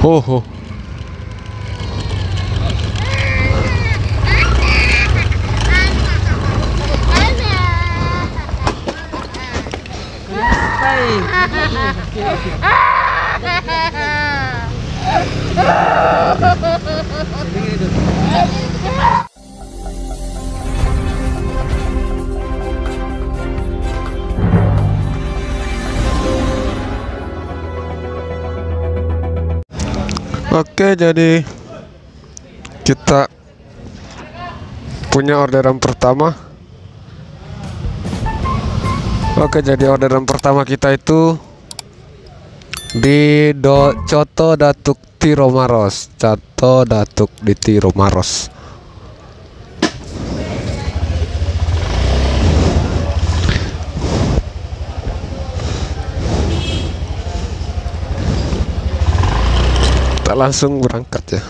Oh, oh. Oke, jadi kita punya orderan pertama. Oke, jadi orderan pertama kita itu di Coto Datuk Tiro Maros. Coto Datuk di Tiro Maros. Kita langsung berangkat ya.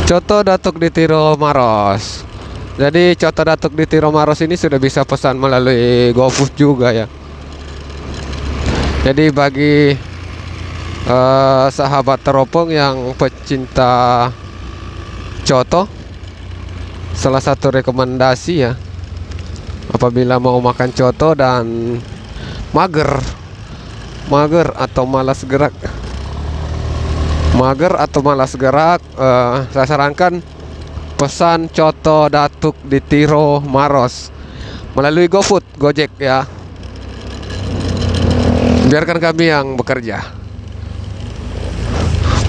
Coto Datuk di Tiro Maros. Jadi Coto Datuk di Tiro Maros ini sudah bisa pesan melalui GoFood juga ya. Jadi bagi sahabat teropong yang pecinta coto, salah satu rekomendasi ya, apabila mau makan coto dan mager atau malas gerak, saya sarankan pesan Coto Datuk di Tiro Maros melalui GoFood, Gojek ya. Biarkan kami yang bekerja,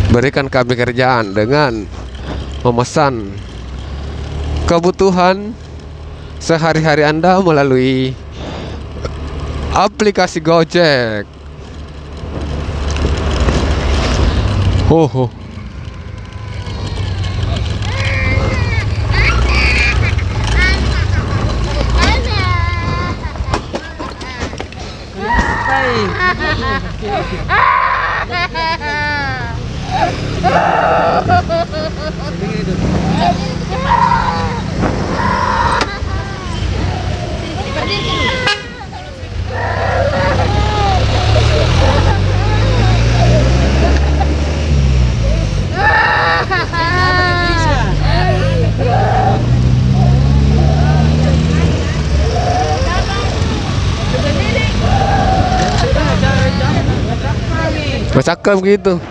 berikan kami kerjaan dengan memesan kebutuhan sehari-hari Anda melalui aplikasi Gojek. Oh, oh. Cakep gitu.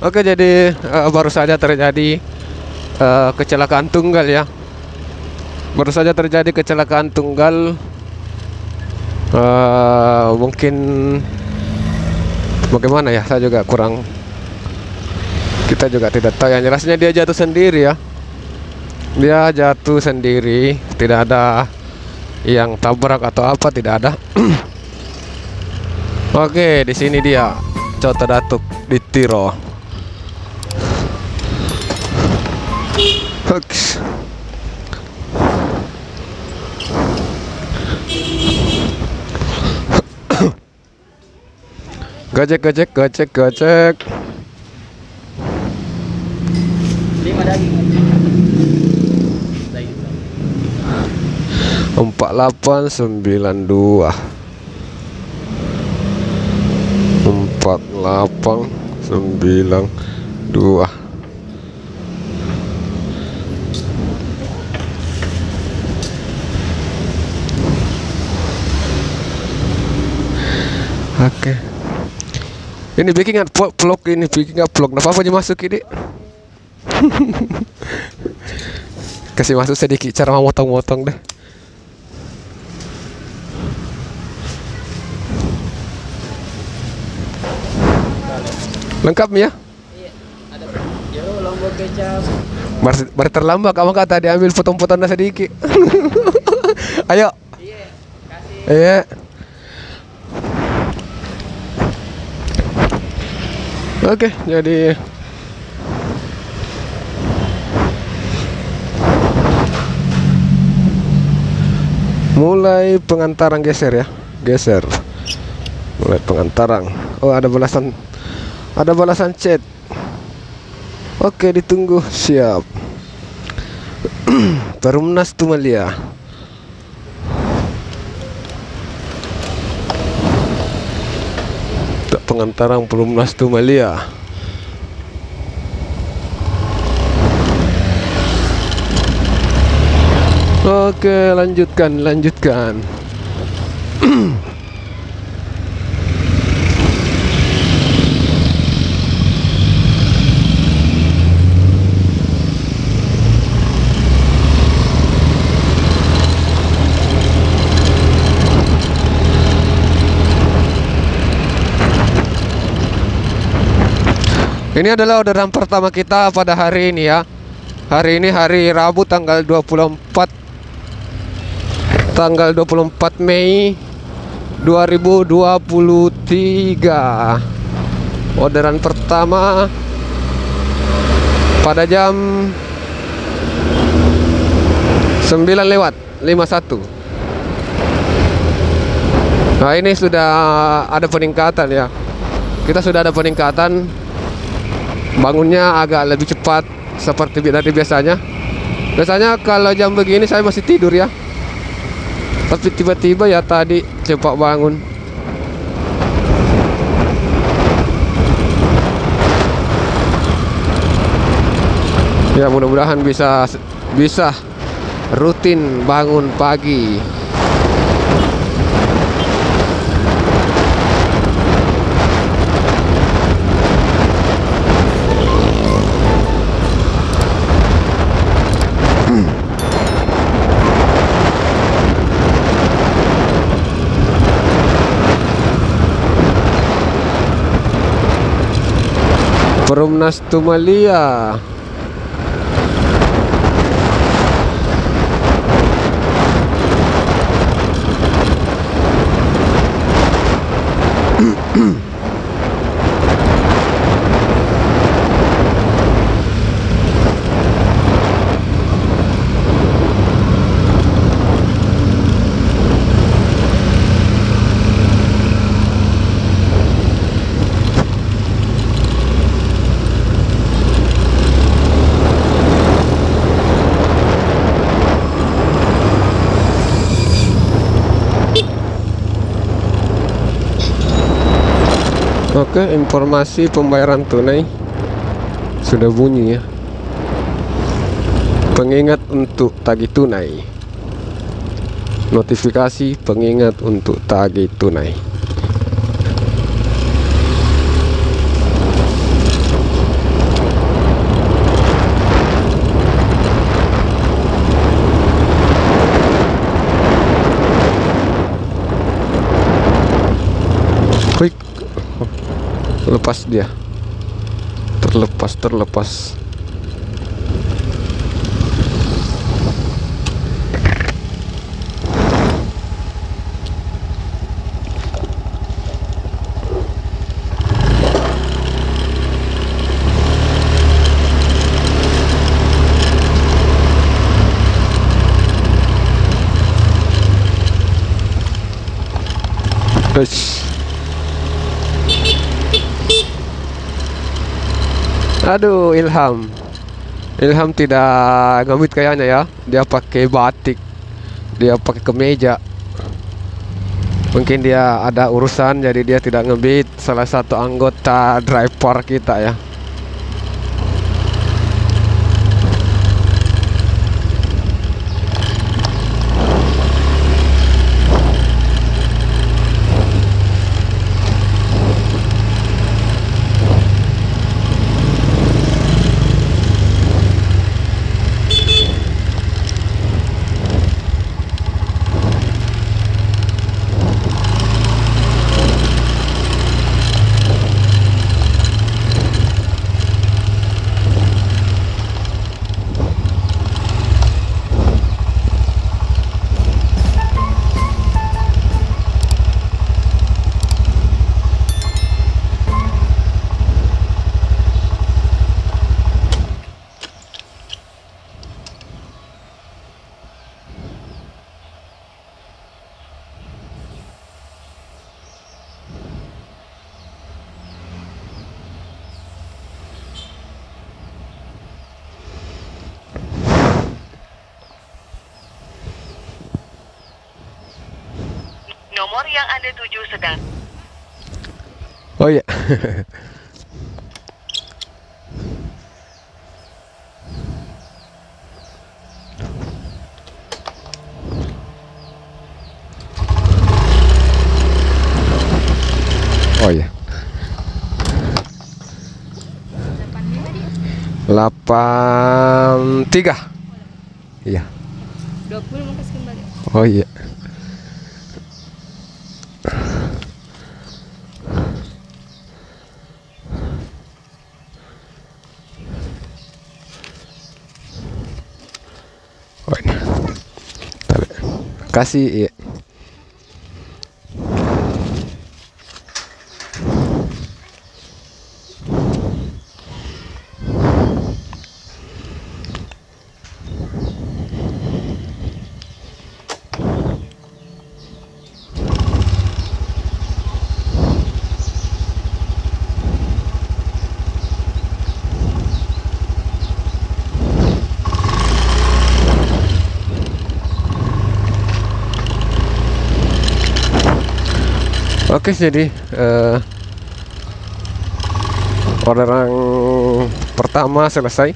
Oke, jadi baru saja terjadi kecelakaan tunggal ya. Baru saja terjadi kecelakaan tunggal. Mungkin bagaimana ya, saya juga kurang, kita juga tidak tahu. Yang jelasnya dia jatuh sendiri ya. Dia jatuh sendiri, tidak ada yang tabrak atau apa, tidak ada. Oke, di sini dia Coto Datuk di Tiro. Gojek. 5 daging. 4892 4892. Oke. Ini bikin vlog ini, vlog. Apa aja masuk ini? Kasih masuk sedikit cara memotong-motong deh. Lengkap ya? Iya, ada lombok kecap. Baru terlambat, kamu kata diambil potong-potongnya sedikit. Ayo. Iya, kasih. Iya. Oke, jadi mulai pengantaran geser ya, geser. Mulai pengantaran. Oh, ada balasan chat. Oke, ditunggu, siap. Perumnas Tumalia. Pengantaran Perumnas Tumalia. Oke, lanjutkan. Ini adalah orderan pertama kita pada hari ini ya. Hari ini hari Rabu tanggal 24 Mei 2023. Orderan pertama pada jam 9:51. Nah, ini sudah ada peningkatan ya. Kita sudah ada peningkatan. Bangunnya agak lebih cepat seperti dari biasanya. Biasanya kalau jam begini saya masih tidur ya. Tapi tiba-tiba ya tadi cepat bangun. Ya, mudah-mudahan bisa rutin bangun pagi. Perumnas Tumalia. Oke, informasi pembayaran tunai sudah bunyi ya. Pengingat untuk tagih tunai. Notifikasi pengingat untuk tagih tunai. Klik. Lepas dia. Terlepas. Aduh, Ilham tidak ngemit kayaknya ya. Dia pakai batik, dia pakai kemeja. Mungkin dia ada urusan, jadi dia tidak ngebit. Salah satu anggota driver kita ya. Nomor yang Anda tuju sedang. Oh iya. Oh iya. 83. Iya. 20 mau kasih kembali. Oh iya. Oh ini. Tarik. Kasih iya. Oke, jadi orderan pertama selesai.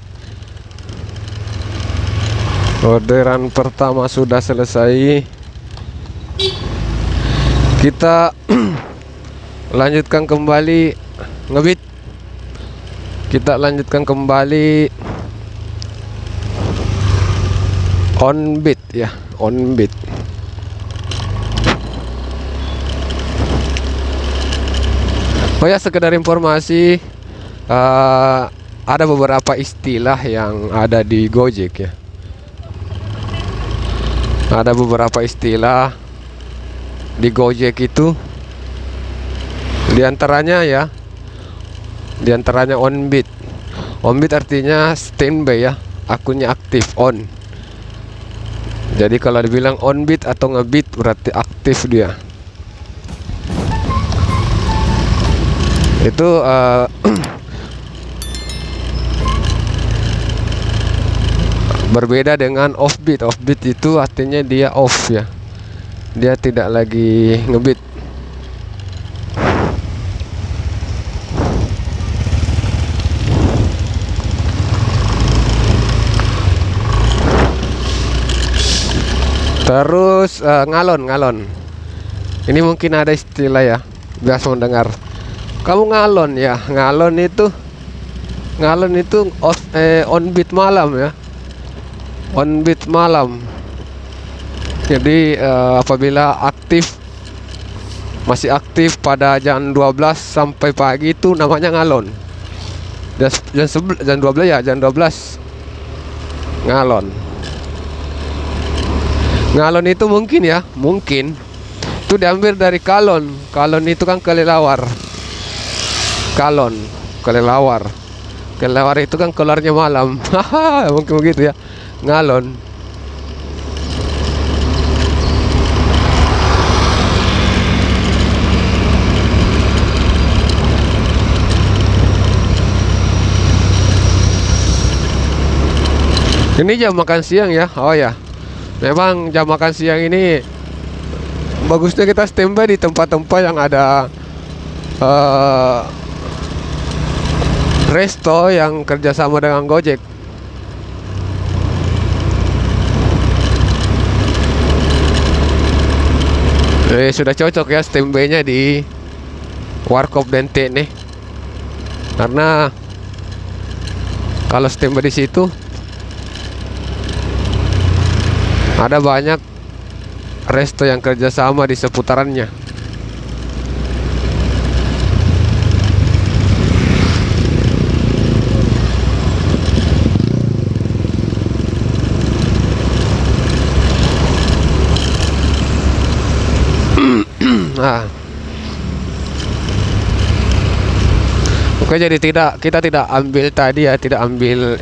Orderan pertama sudah selesai. Kita lanjutkan kembali ngebit. Kita lanjutkan kembali on beat ya, on beat. Oh ya, sekedar informasi, ada beberapa istilah yang ada di Gojek ya. Ada beberapa istilah di Gojek itu, diantaranya ya, diantaranya on beat. On beat artinya standby ya, akunnya aktif, on. Jadi kalau dibilang on beat atau ngebeat berarti aktif dia. Itu berbeda dengan offbeat. Offbeat itu artinya dia off ya, dia tidak lagi ngebeat. Terus ngalon. Ini mungkin ada istilah ya, biasa mendengar. Kamu ngalon ya, ngalon itu on beat malam ya, on beat malam. Jadi apabila masih aktif pada jam 12 sampai pagi itu namanya ngalon. Jam 12 ya, jam 12 ngalon. Ngalon itu mungkin itu diambil dari kalon. Kalon itu kan kelelawar. Kelelawar itu kan keluarnya malam. Haha, mungkin begitu ya, ngalon. Ini jam makan siang ya. Oh ya, memang jam makan siang ini bagusnya kita standby di tempat-tempat yang ada resto yang kerjasama dengan Gojek. Sudah cocok ya standby-nya di Warkop Dente nih, karena kalau standby di situ ada banyak resto yang kerjasama di seputarannya. Nah, oke, jadi kita tidak ambil tadi ya, tidak ambil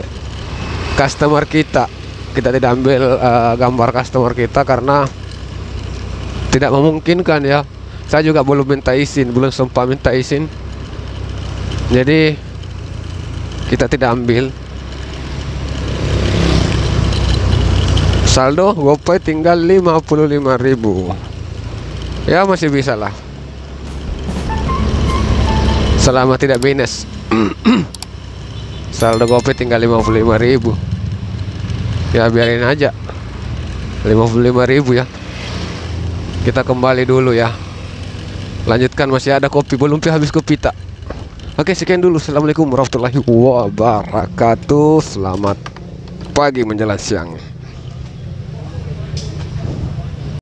customer kita. Kita tidak ambil gambar customer kita karena tidak memungkinkan ya. Saya juga belum sempat minta izin. Jadi kita tidak ambil. Saldo GoPay tinggal 55.000. Ya masih bisa lah, selama tidak minus. Saldo GoPay tinggal 55.000. Ya biarin aja 55.000 ya. Kita kembali dulu ya. Lanjutkan, masih ada kopi, belum habis kopi tak. Oke, sekian dulu. Assalamualaikum warahmatullahi wabarakatuh. Selamat pagi menjelang siang.